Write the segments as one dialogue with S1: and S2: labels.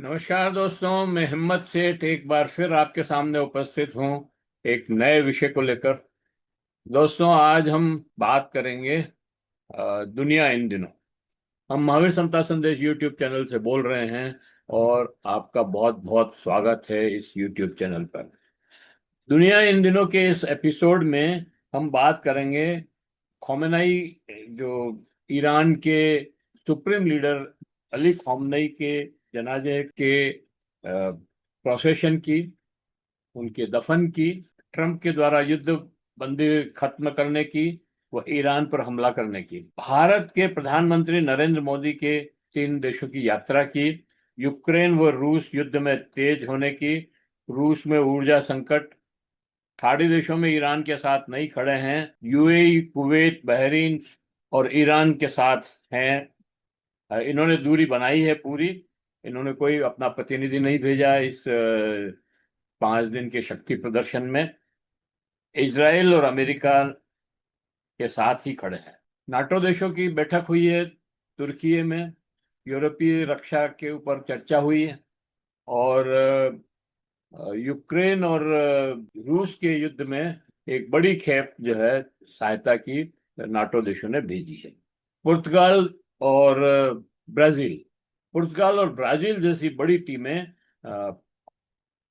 S1: नमस्कार दोस्तों, मैं हिम्मत सेठ एक बार फिर आपके सामने उपस्थित हूँ एक नए विषय को लेकर। दोस्तों, आज हम बात करेंगे दुनिया इन दिनों। हम महावीर समता संदेश यूट्यूब चैनल से बोल रहे हैं और आपका बहुत बहुत स्वागत है इस यूट्यूब चैनल पर। दुनिया इन दिनों के इस एपिसोड में हम बात करेंगे खोमेनी, जो ईरान के सुप्रीम लीडर अली खोमेनी के जनाजे के प्रोसेशन की, उनके दफन की, ट्रंप के द्वारा युद्ध बंदी खत्म करने की, व ईरान पर हमला करने की, भारत के प्रधानमंत्री नरेंद्र मोदी के 3 देशों की यात्रा की, यूक्रेन व रूस युद्ध में तेज होने की, रूस में ऊर्जा संकट, खाड़ी देशों में ईरान के साथ नहीं खड़े हैं, यूएई, कुवैत, बहरीन और ईरान के साथ हैं। इन्होंने दूरी बनाई है पूरी। इन्होंने कोई अपना प्रतिनिधि नहीं भेजा इस 5 दिन के शक्ति प्रदर्शन में। इजराइल और अमेरिका के साथ ही खड़े हैं। नाटो देशों की बैठक हुई है तुर्की में। यूरोपीय रक्षा के ऊपर चर्चा हुई है और यूक्रेन और रूस के युद्ध में एक बड़ी खेप जो है सहायता की नाटो देशों ने भेजी है। पुर्तगाल और ब्राजील पुर्तगाल और ब्राजील जैसी बड़ी टीमें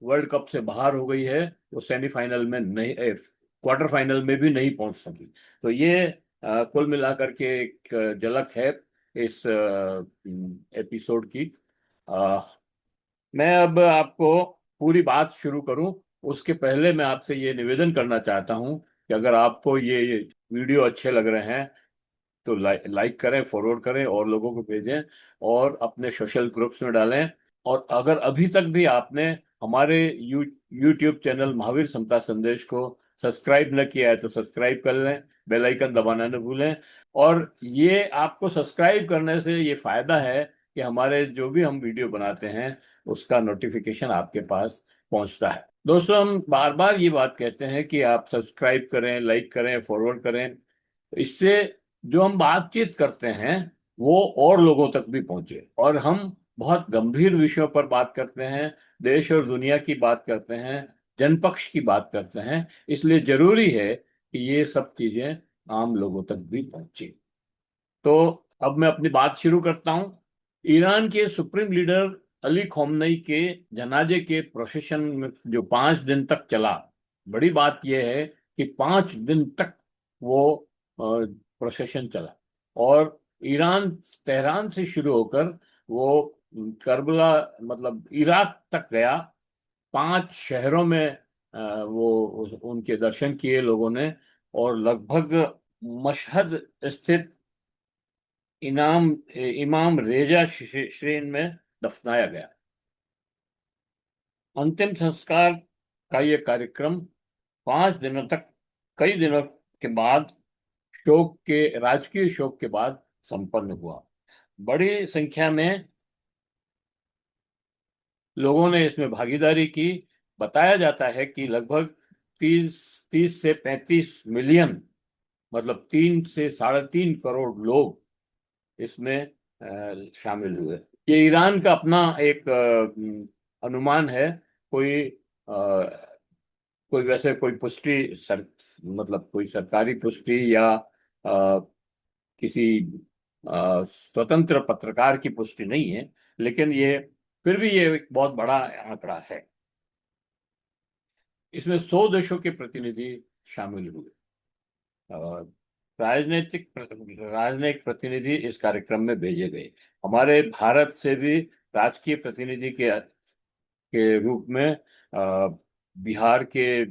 S1: वर्ल्ड कप से बाहर हो गई है। वो सेमीफाइनल में नहीं, क्वार्टर फाइनल में भी नहीं पहुंच सकी। तो ये कुल मिलाकर के एक झलक है इस एपिसोड की। अ, मैं अब आपको पूरी बात शुरू करूं उसके पहले मैं आपसे ये निवेदन करना चाहता हूं कि अगर आपको ये वीडियो अच्छे लग रहे हैं तो लाइक करें, फॉरवर्ड करें और लोगों को भेजें और अपने सोशल ग्रुप्स में डालें। और अगर अभी तक भी आपने हमारे यूट्यूब चैनल महावीर समता संदेश को सब्सक्राइब न किया है तो सब्सक्राइब कर लें, बेल आइकन दबाना न भूलें। और ये आपको सब्सक्राइब करने से ये फायदा है कि हमारे जो भी हम वीडियो बनाते हैं उसका नोटिफिकेशन आपके पास पहुंचता है। दोस्तों, हम बार बार ये बात कहते हैं कि आप सब्सक्राइब करें, लाइक करें, फॉरवर्ड करें। इससे जो हम बातचीत करते हैं वो और लोगों तक भी पहुंचे। और हम बहुत गंभीर विषयों पर बात करते हैं, देश और दुनिया की बात करते हैं, जनपक्ष की बात करते हैं। इसलिए जरूरी है कि ये सब चीजें आम लोगों तक भी पहुंचे। तो अब मैं अपनी बात शुरू करता हूं। ईरान के सुप्रीम लीडर अली खोमनई के जनाजे के प्रोसेशन में जो 5 दिन तक चला, बड़ी बात यह है कि 5 दिन तक वो प्रोसेशन चला। और ईरान, तेहरान से शुरू होकर वो करबला, मतलब इराक तक गया। 5 शहरों में वो उनके दर्शन किए लोगों ने। और लगभग मशहद स्थित इनाम इमाम रेजा श्रेन में दफनाया गया। अंतिम संस्कार का ये कार्यक्रम 5 दिनों तक, कई दिनों के बाद, शोक के, राजकीय शोक के बाद संपन्न हुआ। बड़ी संख्या में लोगों ने इसमें भागीदारी की। बताया जाता है कि लगभग 30 से 35 मिलियन, मतलब 3 से 3.5 करोड़ लोग इसमें शामिल हुए। ये ईरान का अपना एक अनुमान है। कोई कोई वैसे कोई पुष्टि मतलब कोई सरकारी पुष्टि या किसी स्वतंत्र पत्रकार की पुष्टि नहीं है, लेकिन ये फिर भी ये एक बहुत बड़ा आंकड़ा है। इसमें 100 देशों के प्रतिनिधि शामिल हुए। और राजनयिक प्रतिनिधि इस कार्यक्रम में भेजे गए। हमारे भारत से भी राजकीय प्रतिनिधि के रूप में बिहार के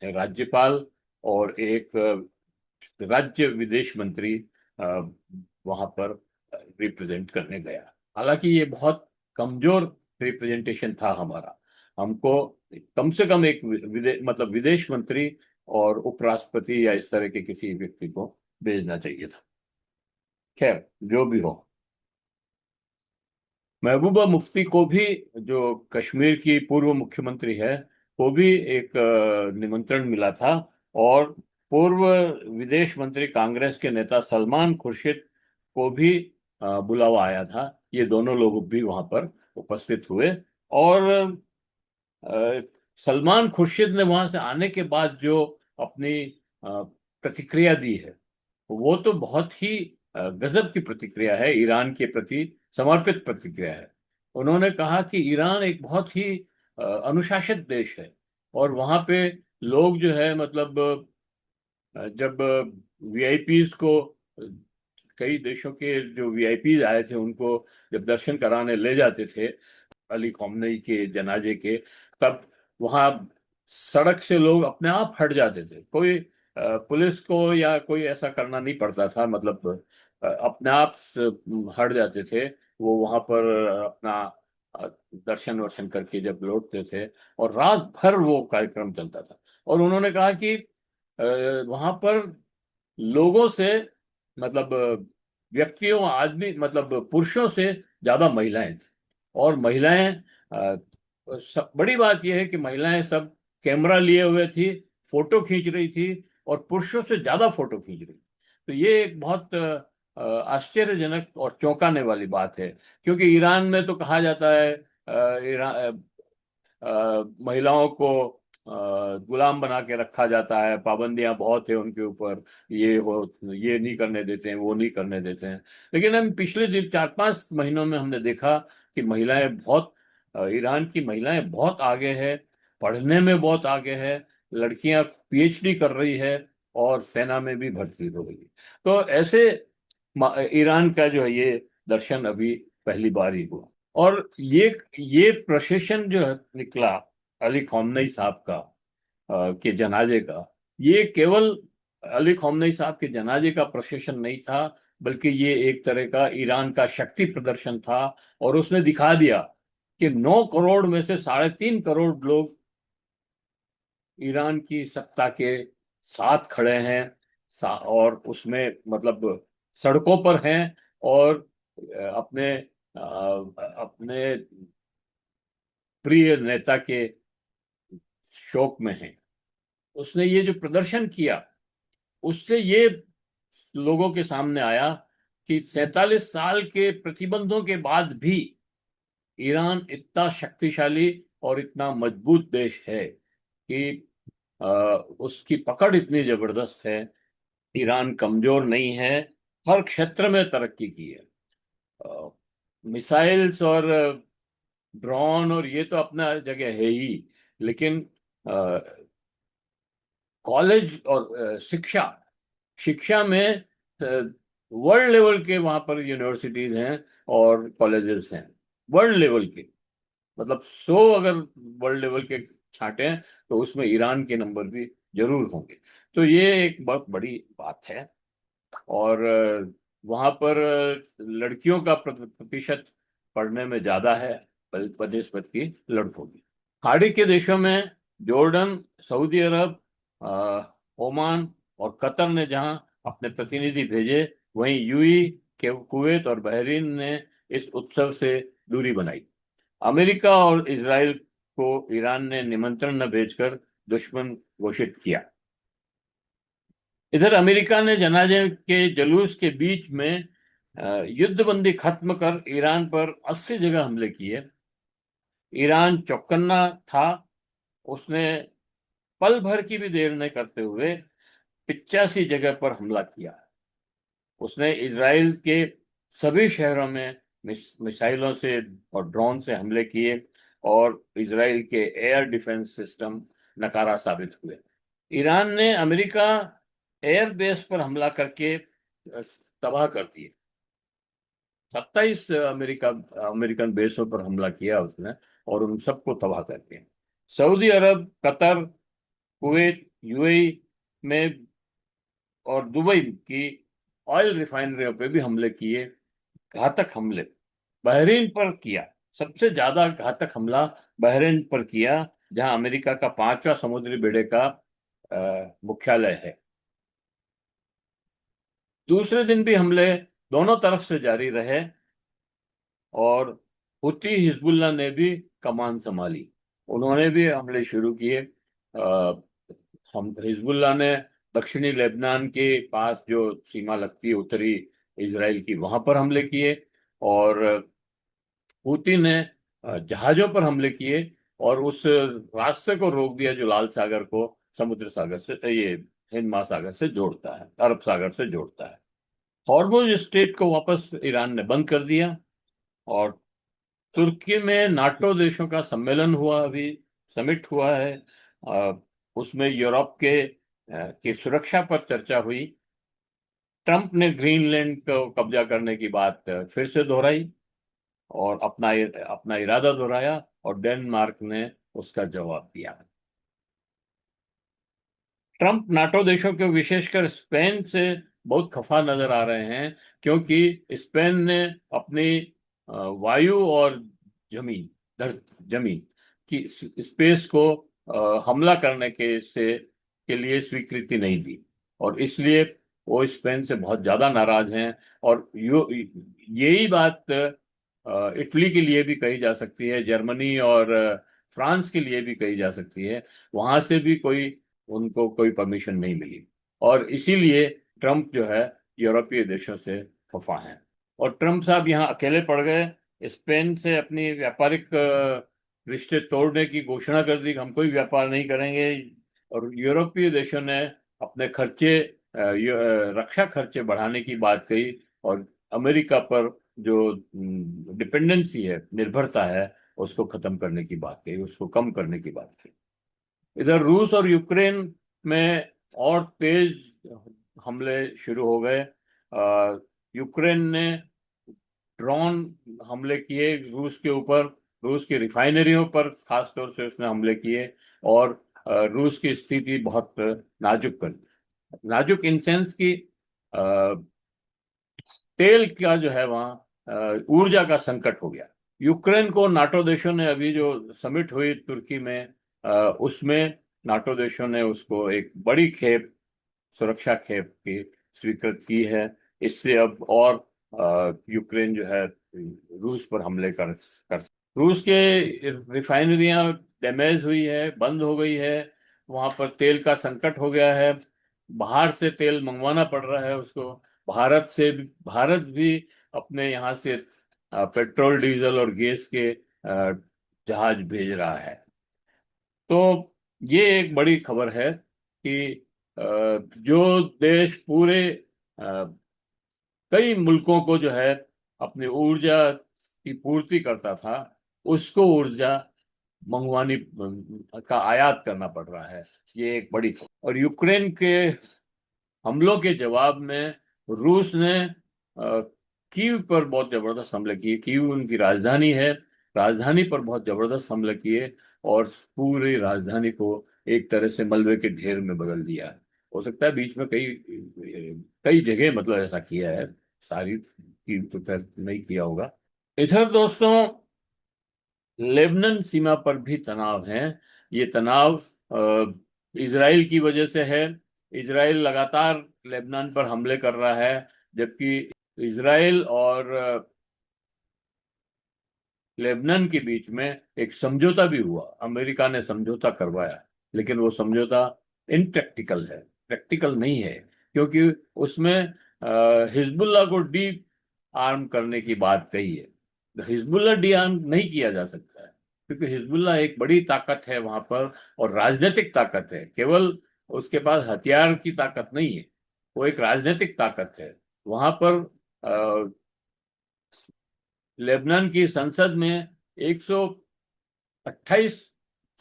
S1: राज्यपाल और एक राज्य विदेश मंत्री वहां पर रिप्रेजेंट करने गया। हालांकि ये बहुत कमजोर रिप्रेजेंटेशन था हमारा। हमको कम से कम एक मतलब विदेश मंत्री और उपराष्ट्रपति या इस तरह के किसी व्यक्ति को भेजना चाहिए था। खैर, जो भी हो, महबूबा मुफ्ती को भी, जो कश्मीर की पूर्व मुख्यमंत्री है, को भी एक निमंत्रण मिला था। और पूर्व विदेश मंत्री कांग्रेस के नेता सलमान खुर्शीद को भी बुलावा आया था। ये दोनों लोग भी वहां पर उपस्थित हुए। और अ, सलमान खुर्शीद ने वहां से आने के बाद जो अपनी प्रतिक्रिया दी है, वो तो बहुत ही गजब की प्रतिक्रिया है, ईरान के प्रति समर्पित प्रतिक्रिया है। उन्होंने कहा कि ईरान एक बहुत ही अनुशासित देश है, और वहां पे लोग जो है मतलब जब वीआईपीज को, कई देशों के जो वीआईपीज आए थे उनको जब दर्शन कराने ले जाते थे अली खamenei के जनाजे के, तब वहां सड़क से लोग अपने आप हट जाते थे। कोई पुलिस को या कोई ऐसा करना नहीं पड़ता था, मतलब अपने आप हट जाते थे। वो वहां पर अपना अ, दर्शन वर्शन करके जब लौटते थे, और रात भर वो कार्यक्रम चलता था। और उन्होंने कहा कि वहां पर लोगों से, मतलब व्यक्तियों, आदमी, मतलब पुरुषों से ज्यादा महिलाएं थी। और महिलाएं, बड़ी बात यह है कि महिलाएं सब कैमरा लिए हुए थी, फोटो खींच रही थी, और पुरुषों से ज्यादा फोटो खींच रही थी। तो ये एक बहुत आश्चर्यजनक और चौंकाने वाली बात है, क्योंकि ईरान में तो कहा जाता है महिलाओं को गुलाम बना के रखा जाता है, पाबंदियां बहुत है उनके ऊपर, ये हो, ये नहीं करने देते हैं, वो नहीं करने देते हैं। लेकिन हम पिछले दिन 4-5 महीनों में हमने देखा कि महिलाएं बहुत, ईरान की महिलाएं बहुत आगे है, पढ़ने में बहुत आगे है। लड़कियां पीएचडी कर रही है, और सेना में भी भर्ती हो रही है। तो ऐसे ईरान का जो है ये दर्शन अभी पहली बार ही हुआ। और ये प्रोसेशन जो है निकला अली खamenei साहब का, के जनाजे का, ये केवल अली खamenei साहब के जनाजे का प्रोसेशन नहीं था, बल्कि ये एक तरह का ईरान का शक्ति प्रदर्शन था। और उसने दिखा दिया कि 9 करोड़ में से 3.5 करोड़ लोग ईरान की सत्ता के साथ खड़े हैं, और उसमें मतलब सड़कों पर हैं, और अपने प्रिय नेता के शोक में हैं। उसने ये जो प्रदर्शन किया, उससे ये लोगों के सामने आया कि 47 साल के प्रतिबंधों के बाद भी ईरान इतना शक्तिशाली और इतना मजबूत देश है कि उसकी पकड़ इतनी जबरदस्त है। ईरान कमजोर नहीं है, हर क्षेत्र में तरक्की की है। मिसाइल्स और ड्रोन और ये तो अपना जगह है ही, लेकिन कॉलेज और शिक्षा शिक्षा में वर्ल्ड लेवल के वहां पर यूनिवर्सिटीज हैं और कॉलेजेस हैं, वर्ल्ड लेवल के। मतलब 100 अगर वर्ल्ड लेवल के छांटे हैं, तो उसमें ईरान के नंबर भी जरूर होंगे। तो ये एक बहुत बड़ी बात है। और वहां पर लड़कियों का प्रतिशत पढ़ने में ज्यादा है बनिस्बत की लड़कों की। खाड़ी के देशों में जॉर्डन, सऊदी अरब, ओमान और कतर ने जहां अपने प्रतिनिधि भेजे, वहीं यूएई, के कुवैत और बहरीन ने इस उत्सव से दूरी बनाई। अमेरिका और इजराइल को ईरान ने निमंत्रण न भेजकर दुश्मन घोषित किया। इधर अमेरिका ने जनाजे के जुलूस के बीच में युद्धबंदी खत्म कर ईरान पर 80 जगह हमले किए। ईरान चौकन्ना था। उसने पल भर की भी देर न करते हुए 85 जगह पर हमला किया। उसने इसराइल के सभी शहरों में मिसाइलों से और ड्रोन से हमले किए, और इसराइल के एयर डिफेंस सिस्टम नकारा साबित हुए। ईरान ने अमेरिका एयर बेस पर हमला करके तबाह कर दिए। 27 अमेरिकन बेसों पर हमला किया उसने, और उन सबको तबाह कर दिया। सऊदी अरब, कतर, कुवैत, यूएई में और दुबई की ऑयल रिफाइनरियों पे भी हमले किए, घातक हमले। बहरीन पर किया, सबसे ज्यादा घातक हमला बहरीन पर किया, जहां अमेरिका का 5वां समुद्री बेड़े का मुख्यालय है। दूसरे दिन भी हमले दोनों तरफ से जारी रहे, और हुती हिजबुल्लाह ने भी कमान संभाली। उन्होंने भी हमले शुरू किए। हम हिजबुल्लाह ने दक्षिणी लेबनान के पास जो सीमा लगती है उत्तरी इजराइल की, वहां पर हमले किए। और हुती ने जहाजों पर हमले किए और उस रास्ते को रोक दिया जो लाल सागर को समुद्र सागर से, ये हिंद महासागर से जोड़ता है, अरब सागर से जोड़ता है। हॉर्मुज स्ट्रेट को वापस ईरान ने बंद कर दिया। और तुर्की में नाटो देशों का सम्मेलन हुआ, अभी समिट हुआ है। उसमें यूरोप की सुरक्षा पर चर्चा हुई। ट्रंप ने ग्रीनलैंड को कब्जा करने की बात फिर से दोहराई और अपना अपना इरादा दोहराया, और डेनमार्क ने उसका जवाब दिया। ट्रंप नाटो देशों के, विशेषकर स्पेन से बहुत खफा नजर आ रहे हैं, क्योंकि स्पेन ने अपनी वायु और जमीन, जमीन की स्पेस को हमला करने के लिए स्वीकृति नहीं दी, और इसलिए वो स्पेन से बहुत ज्यादा नाराज हैं। और यही बात इटली के लिए भी कही जा सकती है, जर्मनी और फ्रांस के लिए भी कही जा सकती है। वहां से भी उनको कोई परमिशन नहीं मिली, और इसीलिए ट्रंप जो है यूरोपीय देशों से खफा हैं। और ट्रंप साहब यहाँ अकेले पड़ गए। स्पेन से अपनी व्यापारिक रिश्ते तोड़ने की घोषणा कर दी कि हम कोई व्यापार नहीं करेंगे। और यूरोपीय देशों ने अपने खर्चे, रक्षा खर्चे बढ़ाने की बात कही, और अमेरिका पर जो डिपेंडेंसी है, निर्भरता है, उसको खत्म करने की बात कही, उसको कम करने की बात कही। इधर रूस और यूक्रेन में और तेज हमले शुरू हो गए। यूक्रेन ने ड्रोन हमले किए रूस के ऊपर, रूस की रिफाइनरियों पर खास तौर से उसने हमले किए, और रूस की स्थिति बहुत नाजुक कर दी। नाजुक इन सेंस की तेल का जो है वहाँ ऊर्जा का संकट हो गया। यूक्रेन को नाटो देशों ने, अभी जो समिट हुई तुर्की में, उसमें नाटो देशों ने उसको एक बड़ी खेप, सुरक्षा खेप की स्वीकृत की है। इससे अब और यूक्रेन जो है रूस पर हमले कर रूस के रिफाइनरियां डैमेज हुई है, बंद हो गई है, वहां पर तेल का संकट हो गया है। बाहर से तेल मंगवाना पड़ रहा है उसको। भारत भी अपने यहाँ से पेट्रोल, डीजल और गैस के जहाज भेज रहा है। तो ये एक बड़ी खबर है कि जो देश पूरे कई मुल्कों को जो है अपनी ऊर्जा की पूर्ति करता था, उसको ऊर्जा मंगवानी का आयात करना पड़ रहा है। ये एक बड़ी खबर। और यूक्रेन के हमलों के जवाब में रूस ने कीव पर बहुत जबरदस्त हमले किए। कीव उनकी राजधानी है, राजधानी पर बहुत जबरदस्त हमले किए, और पूरी राजधानी को एक तरह से मलबे के ढेर में बदल दिया। हो सकता है बीच में कई कई जगह मतलब ऐसा किया है, सारी की तो खैर नहीं किया होगा। इधर दोस्तों, लेबनान सीमा पर भी तनाव है। ये तनाव इजराइल की वजह से है। इजराइल लगातार लेबनान पर हमले कर रहा है, जबकि इजराइल और लेबनान के बीच में एक समझौता भी हुआ, अमेरिका ने समझौता करवाया, लेकिन वो समझौता इनप्रैक्टिकल है, प्रैक्टिकल नहीं है, क्योंकि उसमें हिजबुल्लाह को डी आर्म करने की बात कही है। हिजबुल्लाह डी आर्म नहीं किया जा सकता है, क्योंकि हिजबुल्लाह एक बड़ी ताकत है वहां पर, और राजनीतिक ताकत है, केवल उसके पास हथियार की ताकत नहीं है, वो एक राजनीतिक ताकत है। वहां पर लेबनान की संसद में 128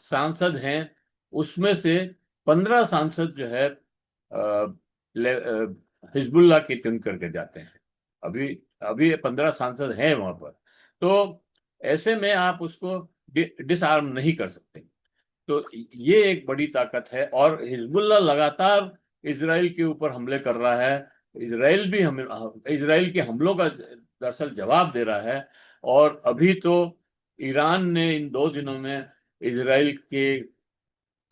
S1: सांसद हैं, उसमें से 15 सांसद जो है हिजबुल्लाह के चुन करके जाते हैं। अभी अभी 15 सांसद हैं वहां पर। तो ऐसे में आप उसको डिसआर्म नहीं कर सकते। तो ये एक बड़ी ताकत है, और हिजबुल्लाह लगातार इसराइल के ऊपर हमले कर रहा है। इसराइल के हमलों का दरअसल जवाब दे रहा है। और अभी तो ईरान ने इन 2 दिनों में इसराइल के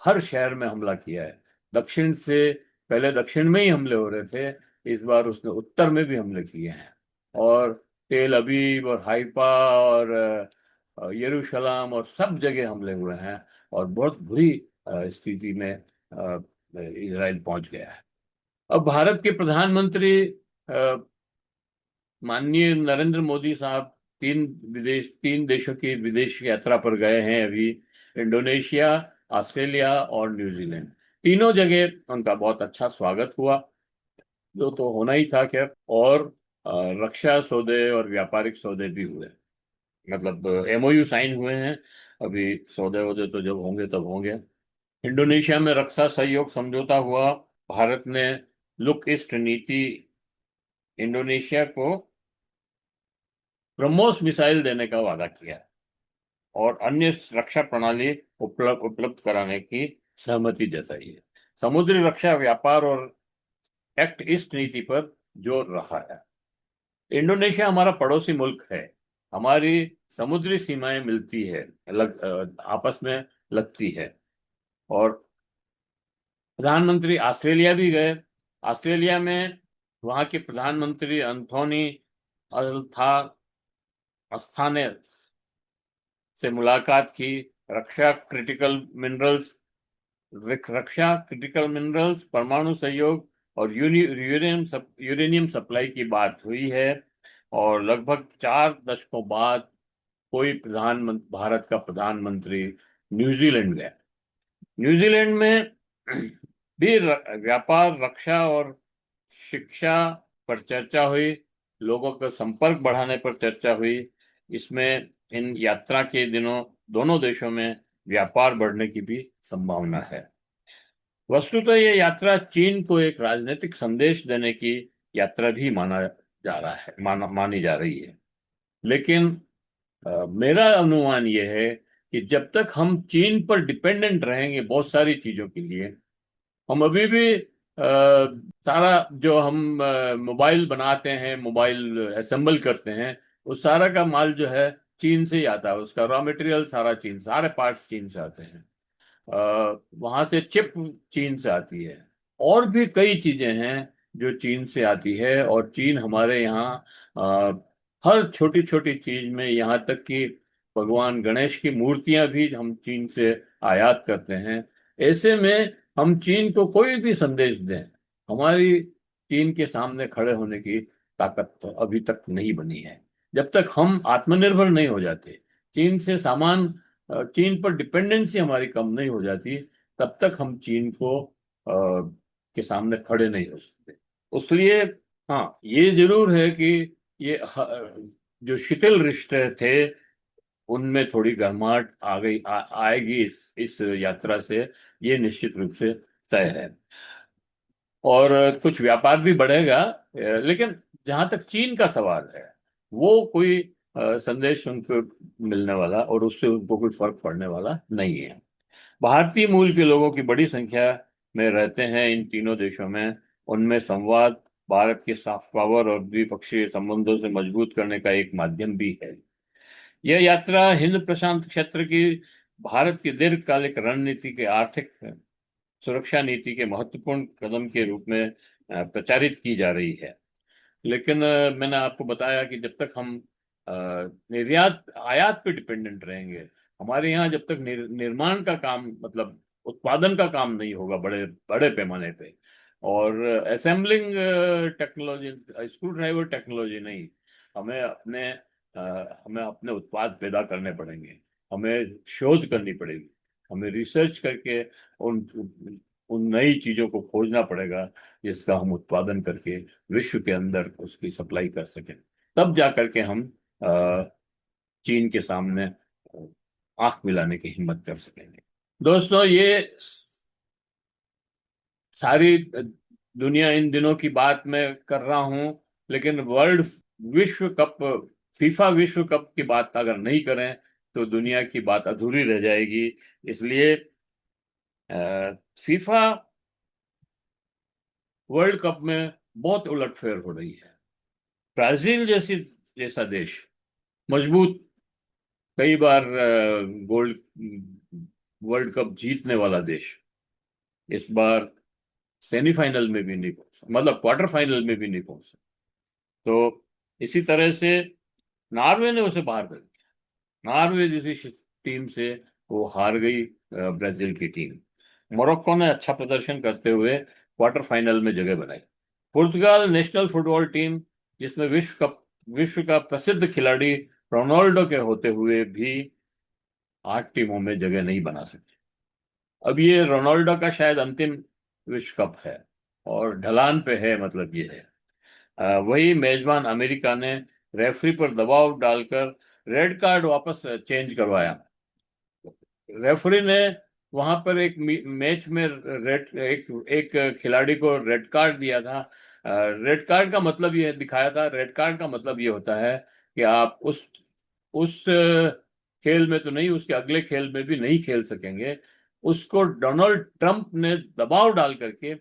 S1: हर शहर में हमला किया है। दक्षिण से, पहले दक्षिण में ही हमले हो रहे थे, इस बार उसने उत्तर में भी हमले किए हैं। और तेल अवीव और हाइफा और यरूशलेम और सब जगह हमले हुए हैं, और बहुत बुरी स्थिति में इजराइल पहुंच गया है। अब भारत के प्रधानमंत्री माननीय नरेंद्र मोदी साहब तीन देशों की विदेश यात्रा पर गए हैं अभी, इंडोनेशिया, ऑस्ट्रेलिया और न्यूजीलैंड। तीनों जगह उनका बहुत अच्छा स्वागत हुआ, जो तो होना ही था खैर। और रक्षा सौदे और व्यापारिक सौदे भी हुए, मतलब एमओयू साइन हुए हैं। अभी सौदे वौदे तो जब होंगे तब होंगे। इंडोनेशिया में रक्षा सहयोग समझौता हुआ। भारत ने लुक ईस्ट नीति, इंडोनेशिया को ब्रह्मोस मिसाइल देने का वादा किया और अन्य रक्षा प्रणाली उपलब्ध उपलब्ध कराने की सहमति जताई है। समुद्री रक्षा, व्यापार और एक्ट ईस्ट नीति पर जोर रहा है। इंडोनेशिया हमारा पड़ोसी मुल्क है, हमारी समुद्री सीमाएं मिलती है, आपस में लगती है। और प्रधानमंत्री ऑस्ट्रेलिया भी गए। ऑस्ट्रेलिया में वहां के प्रधानमंत्री एंथोनी अल्था अस्थाने से मुलाकात की। रक्षा क्रिटिकल मिनरल्स रक्षा क्रिटिकल मिनरल्स, परमाणु सहयोग और यूरेनियम सप्लाई की बात हुई है। और लगभग 4 दशकों बाद कोई भारत का प्रधानमंत्री न्यूजीलैंड गया। न्यूजीलैंड में भी व्यापार, रक्षा और शिक्षा पर चर्चा हुई, लोगों का संपर्क बढ़ाने पर चर्चा हुई। इसमें इन यात्रा के दिनों दोनों देशों में व्यापार बढ़ने की भी संभावना है। वस्तुतः ये यात्रा चीन को एक राजनीतिक संदेश देने की यात्रा भी मानी जा रही है। लेकिन मेरा अनुमान यह है कि जब तक हम चीन पर डिपेंडेंट रहेंगे बहुत सारी चीजों के लिए, हम अभी भी सारा जो हम मोबाइल बनाते हैं, मोबाइल असेंबल करते हैं, उस सारा का माल जो है चीन से ही आता है। उसका रॉ मटेरियल सारा चीन, सारे पार्ट्स चीन से आते हैं। वहां से चिप चीन से आती है। और भी कई चीजें हैं जो चीन से आती है। और चीन हमारे यहाँ हर छोटी छोटी चीज में, यहाँ तक कि भगवान गणेश की मूर्तियां भी हम चीन से आयात करते हैं। ऐसे में हम चीन को कोई भी संदेश दें, हमारी चीन के सामने खड़े होने की ताकत तो अभी तक नहीं बनी है। जब तक हम आत्मनिर्भर नहीं हो जाते, चीन से सामान, चीन पर डिपेंडेंसी हमारी कम नहीं हो जाती, तब तक हम चीन को के सामने खड़े नहीं हो सकते। इसलिए हाँ, ये जरूर है कि ये जो शिथिल रिश्ते थे उनमें थोड़ी गर्माहट आएगी इस यात्रा से, ये निश्चित रूप से तय है। और कुछ व्यापार भी बढ़ेगा। लेकिन जहां तक चीन का सवाल है, वो कोई संदेश उनको मिलने वाला और उससे उनको कोई फर्क पड़ने वाला नहीं है। भारतीय मूल के लोगों की बड़ी संख्या में रहते हैं इन तीनों देशों में। उनमें संवाद भारत के सॉफ्ट पावर और द्विपक्षीय संबंधों से मजबूत करने का एक माध्यम भी है। यह यात्रा हिंद प्रशांत क्षेत्र की भारत की दीर्घकालिक रणनीति के आर्थिक सुरक्षा नीति के महत्वपूर्ण कदम के रूप में प्रचारित की जा रही है। लेकिन मैंने आपको बताया कि जब तक हम अ, निर्यात आयात पे डिपेंडेंट रहेंगे, हमारे यहाँ जब तक निर्माण का काम, मतलब उत्पादन का काम नहीं होगा बड़े बड़े पैमाने पे, और assembling technology, screw driver technology नहीं, हमें अपने हमें अपने उत्पाद पैदा करने पड़ेंगे, हमें शोध करनी पड़ेगी, हमें रिसर्च करके उन उन नई चीजों को खोजना पड़ेगा जिसका हम उत्पादन करके विश्व के अंदर उसकी सप्लाई कर सकें। तब जा करके हम अ, चीन के सामने आंख मिलाने की हिम्मत कर सकेंगे। दोस्तों, ये सारी दुनिया इन दिनों की बात मैं कर रहा हूं, लेकिन विश्व कप फीफा विश्व कप की बात अगर नहीं करें तो दुनिया की बात अधूरी रह जाएगी। इसलिए फीफा वर्ल्ड कप में बहुत उलटफेर हो रही है। ब्राजील जैसा देश, मजबूत, कई बार गोल्ड वर्ल्ड कप जीतने वाला देश, इस बार सेमीफाइनल में भी नहीं पहुंचा, मतलब क्वार्टर फाइनल में भी नहीं पहुंचा। तो इसी तरह से नॉर्वे ने उसे बाहर कर दिया। नॉर्वे जैसी टीम से वो हार गई ब्राजील की टीम। मोरक्को ने अच्छा प्रदर्शन करते हुए क्वार्टर फाइनल में जगह बनाई। पुर्तगाल नेशनल फुटबॉल टीम, जिसमें विश्व का प्रसिद्ध खिलाड़ी रोनाल्डो के होते हुए भी 8 टीमों में जगह नहीं बना सकते। अब ये रोनाल्डो का शायद अंतिम विश्व कप है और ढलान पे है, मतलब ये है। वही मेजबान अमेरिका ने रेफरी पर दबाव डालकर रेड कार्ड वापस चेंज करवाया। रेफरी ने वहां पर एक मैच में रेड एक एक खिलाड़ी को रेड कार्ड दिया था। रेड कार्ड का मतलब ये दिखाया था, रेड कार्ड का मतलब ये होता है कि आप उस खेल में तो नहीं, उसके अगले खेल में भी नहीं खेल सकेंगे। उसको डोनाल्ड ट्रंप ने दबाव डाल करके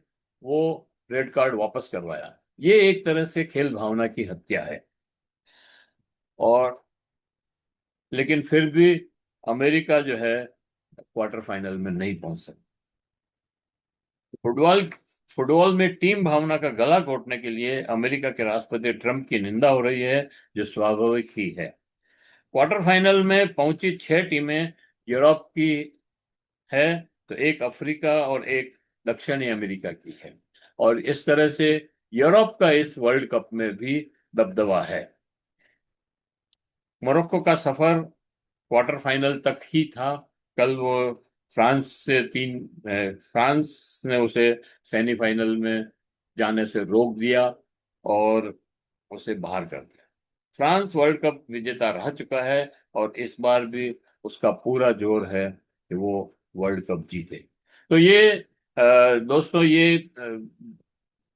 S1: वो रेड कार्ड वापस करवाया। ये एक तरह से खेल भावना की हत्या है। और लेकिन फिर भी अमेरिका जो है क्वार्टर फाइनल में नहीं पहुंच सकती। फुटबॉल फुटबॉल में टीम भावना का गला घोटने के लिए अमेरिका के राष्ट्रपति ट्रंप की निंदा हो रही है, जो स्वाभाविक ही है। क्वार्टर फाइनल में पहुंची 6 टीमें यूरोप की है, तो एक अफ्रीका और एक दक्षिणी अमेरिका की है। और इस तरह से यूरोप का इस वर्ल्ड कप में भी दबदबा है। मोरक्को का सफर क्वार्टर फाइनल तक ही था। कल वो फ्रांस ने उसे सेमीफाइनल में जाने से रोक दिया और उसे बाहर कर दिया। फ्रांस वर्ल्ड कप विजेता रह चुका है और इस बार भी उसका पूरा जोर है कि वो वर्ल्ड कप जीते। तो ये दोस्तों, ये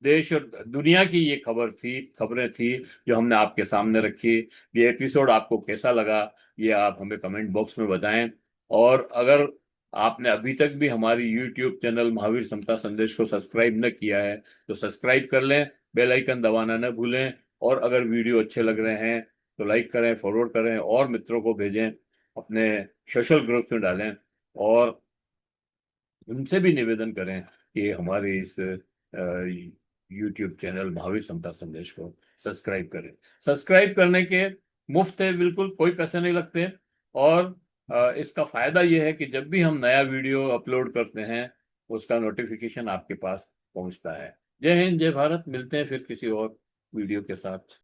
S1: देश और दुनिया की ये खबरें थी जो हमने आपके सामने रखी। ये एपिसोड आपको कैसा लगा, ये आप हमें कमेंट बॉक्स में बताएं। और अगर आपने अभी तक भी हमारी यूट्यूब चैनल महावीर समता संदेश को सब्सक्राइब न किया है तो सब्सक्राइब कर लें, बेल आइकन दबाना न भूलें। और अगर वीडियो अच्छे लग रहे हैं तो लाइक करें, फॉरवर्ड करें और मित्रों को भेजें, अपने सोशल ग्रुप में डालें। और उनसे भी निवेदन करें कि हमारे इस यूट्यूब चैनल महावीर समता संदेश को सब्सक्राइब करें। सब्सक्राइब करने के मुफ्त है, बिल्कुल कोई पैसे नहीं लगते। और इसका फायदा यह है कि जब भी हम नया वीडियो अपलोड करते हैं उसका नोटिफिकेशन आपके पास पहुंचता है। जय हिंद, जय भारत। मिलते हैं फिर किसी और वीडियो के साथ।